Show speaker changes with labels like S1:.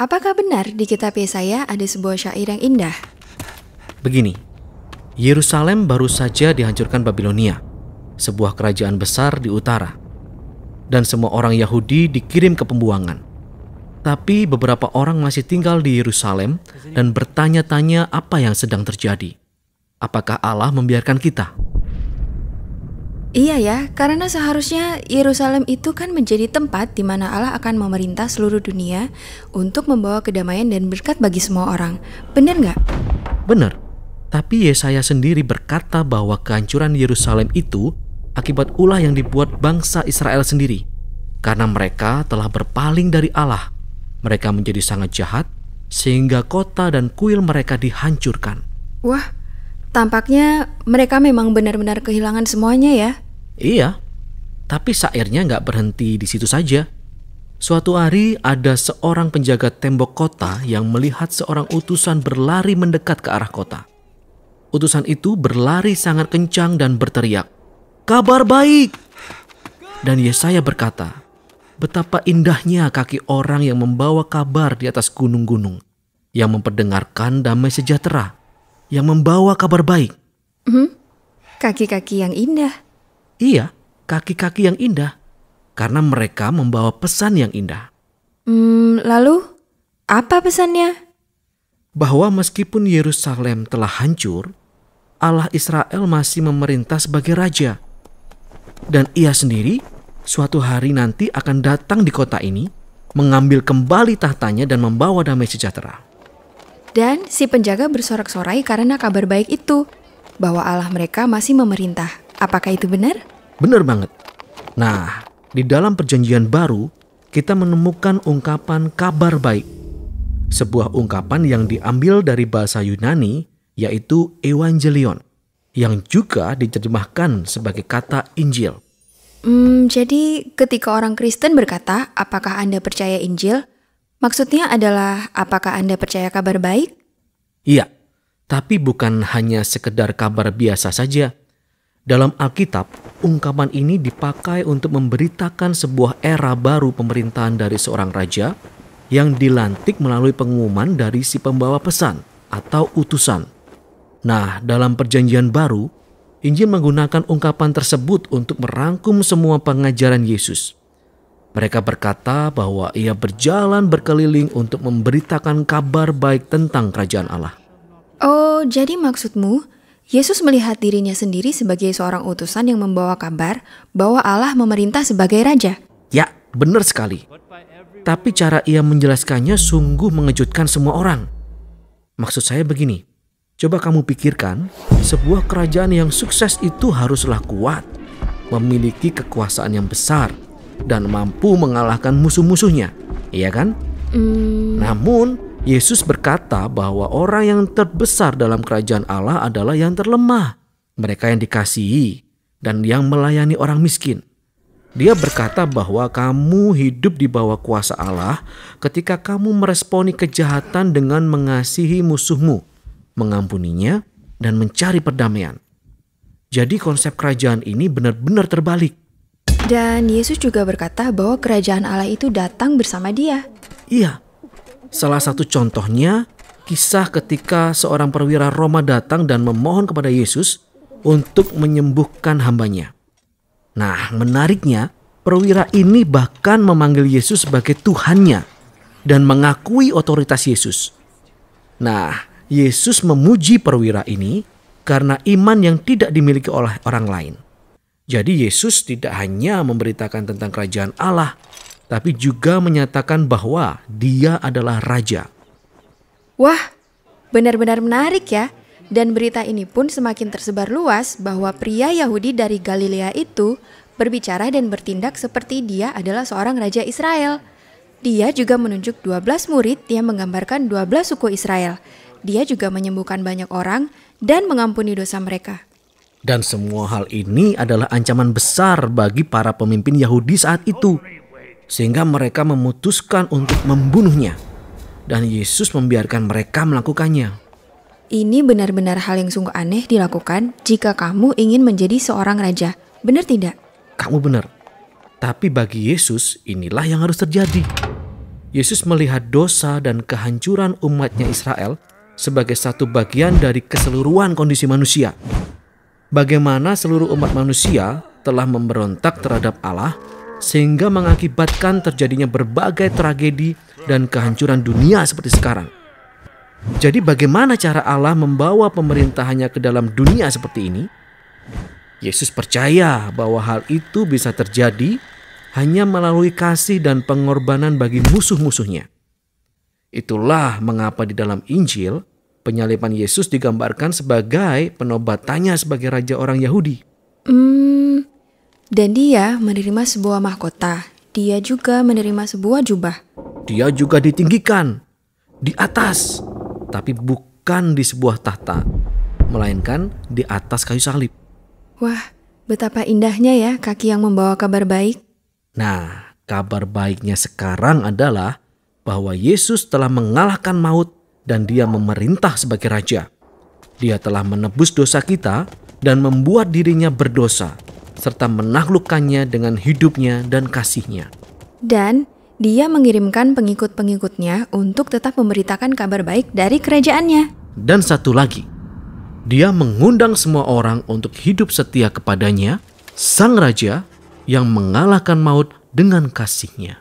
S1: Apakah benar di kitab Yesaya ada sebuah syair yang indah?
S2: Begini, Yerusalem baru saja dihancurkan Babilonia, sebuah kerajaan besar di utara. Dan semua orang Yahudi dikirim ke pembuangan. Tapi beberapa orang masih tinggal di Yerusalem dan bertanya-tanya apa yang sedang terjadi. Apakah Allah membiarkan kita?
S1: Iya ya, karena seharusnya Yerusalem itu kan menjadi tempat di mana Allah akan memerintah seluruh dunia untuk membawa kedamaian dan berkat bagi semua orang. Benar nggak?
S2: Benar, tapi Yesaya sendiri berkata bahwa kehancuran Yerusalem itu akibat ulah yang dibuat bangsa Israel sendiri. Karena mereka telah berpaling dari Allah. Mereka menjadi sangat jahat sehingga kota dan kuil mereka dihancurkan.
S1: Wah, tampaknya mereka memang benar-benar kehilangan semuanya ya.
S2: Iya, tapi syairnya nggak berhenti di situ saja. Suatu hari ada seorang penjaga tembok kota yang melihat seorang utusan berlari mendekat ke arah kota. Utusan itu berlari sangat kencang dan berteriak, "Kabar baik!" Dan Yesaya berkata, betapa indahnya kaki orang yang membawa kabar di atas gunung-gunung, yang memperdengarkan damai sejahtera, yang membawa kabar baik.
S1: Kaki-kaki yang indah.
S2: Iya, kaki-kaki yang indah, karena mereka membawa pesan yang indah.
S1: Lalu, apa pesannya?
S2: Bahwa meskipun Yerusalem telah hancur, Allah Israel masih memerintah sebagai raja. Dan ia sendiri suatu hari nanti akan datang di kota ini, mengambil kembali tahtanya dan membawa damai sejahtera.
S1: Dan si penjaga bersorak-sorai karena kabar baik itu, bahwa Allah mereka masih memerintah. Apakah itu benar?
S2: Benar banget. Nah, di dalam perjanjian baru, kita menemukan ungkapan kabar baik. Sebuah ungkapan yang diambil dari bahasa Yunani, yaitu evangelion, yang juga diterjemahkan sebagai kata Injil.
S1: Jadi ketika orang Kristen berkata, apakah Anda percaya Injil? Maksudnya adalah, apakah Anda percaya kabar baik?
S2: Iya, tapi bukan hanya sekedar kabar biasa saja. Dalam Alkitab, ungkapan ini dipakai untuk memberitakan sebuah era baru pemerintahan dari seorang raja yang dilantik melalui pengumuman dari si pembawa pesan atau utusan. Nah, dalam perjanjian baru, Injil menggunakan ungkapan tersebut untuk merangkum semua pengajaran Yesus. Mereka berkata bahwa ia berjalan berkeliling untuk memberitakan kabar baik tentang kerajaan Allah.
S1: Oh, jadi maksudmu, Yesus melihat dirinya sendiri sebagai seorang utusan yang membawa kabar bahwa Allah memerintah sebagai raja.
S2: Ya, benar sekali. Tapi cara ia menjelaskannya sungguh mengejutkan semua orang. Maksud saya begini, coba kamu pikirkan, sebuah kerajaan yang sukses itu haruslah kuat, memiliki kekuasaan yang besar, dan mampu mengalahkan musuh-musuhnya, iya kan? Namun, Yesus berkata bahwa orang yang terbesar dalam kerajaan Allah adalah yang terlemah, mereka yang dikasihi, dan yang melayani orang miskin. Dia berkata bahwa kamu hidup di bawah kuasa Allah ketika kamu meresponi kejahatan dengan mengasihi musuhmu, mengampuninya, dan mencari perdamaian. Jadi konsep kerajaan ini benar-benar terbalik.
S1: Dan Yesus juga berkata bahwa kerajaan Allah itu datang bersama dia.
S2: Iya. Salah satu contohnya, kisah ketika seorang perwira Roma datang dan memohon kepada Yesus untuk menyembuhkan hambanya. Nah, menariknya, perwira ini bahkan memanggil Yesus sebagai Tuhannya dan mengakui otoritas Yesus. Nah, Yesus memuji perwira ini karena iman yang tidak dimiliki oleh orang lain. Jadi Yesus tidak hanya memberitakan tentang kerajaan Allah, tapi juga menyatakan bahwa dia adalah raja.
S1: Wah, benar-benar menarik ya. Dan berita ini pun semakin tersebar luas bahwa pria Yahudi dari Galilea itu berbicara dan bertindak seperti dia adalah seorang raja Israel. Dia juga menunjuk 12 murid yang menggambarkan 12 suku Israel. Dia juga menyembuhkan banyak orang dan mengampuni dosa mereka.
S2: Dan semua hal ini adalah ancaman besar bagi para pemimpin Yahudi saat itu, sehingga mereka memutuskan untuk membunuhnya. Dan Yesus membiarkan mereka melakukannya.
S1: Ini benar-benar hal yang sungguh aneh dilakukan jika kamu ingin menjadi seorang raja. Benar tidak?
S2: Kamu benar. Tapi bagi Yesus inilah yang harus terjadi. Yesus melihat dosa dan kehancuran umatnya Israel sebagai satu bagian dari keseluruhan kondisi manusia. Bagaimana seluruh umat manusia telah memberontak terhadap Allah sehingga mengakibatkan terjadinya berbagai tragedi dan kehancuran dunia seperti sekarang. Jadi bagaimana cara Allah membawa pemerintahannya ke dalam dunia seperti ini? Yesus percaya bahwa hal itu bisa terjadi hanya melalui kasih dan pengorbanan bagi musuh-musuhnya. Itulah mengapa di dalam Injil, penyaliban Yesus digambarkan sebagai penobatannya sebagai raja orang Yahudi.
S1: Dan dia menerima sebuah mahkota. Dia juga menerima sebuah jubah.
S2: Dia juga ditinggikan di atas, tapi bukan di sebuah tahta, melainkan di atas kayu salib.
S1: Wah, betapa indahnya ya kaki yang membawa kabar baik.
S2: Nah, kabar baiknya sekarang adalah bahwa Yesus telah mengalahkan maut dan dia memerintah sebagai raja. Dia telah menebus dosa kita dan membuat dirinya berdosa, serta menaklukkannya dengan hidupnya dan kasihnya.
S1: Dan dia mengirimkan pengikut-pengikutnya untuk tetap memberitakan kabar baik dari kerajaannya.
S2: Dan satu lagi, dia mengundang semua orang untuk hidup setia kepadanya, Sang Raja yang mengalahkan maut dengan kasihnya.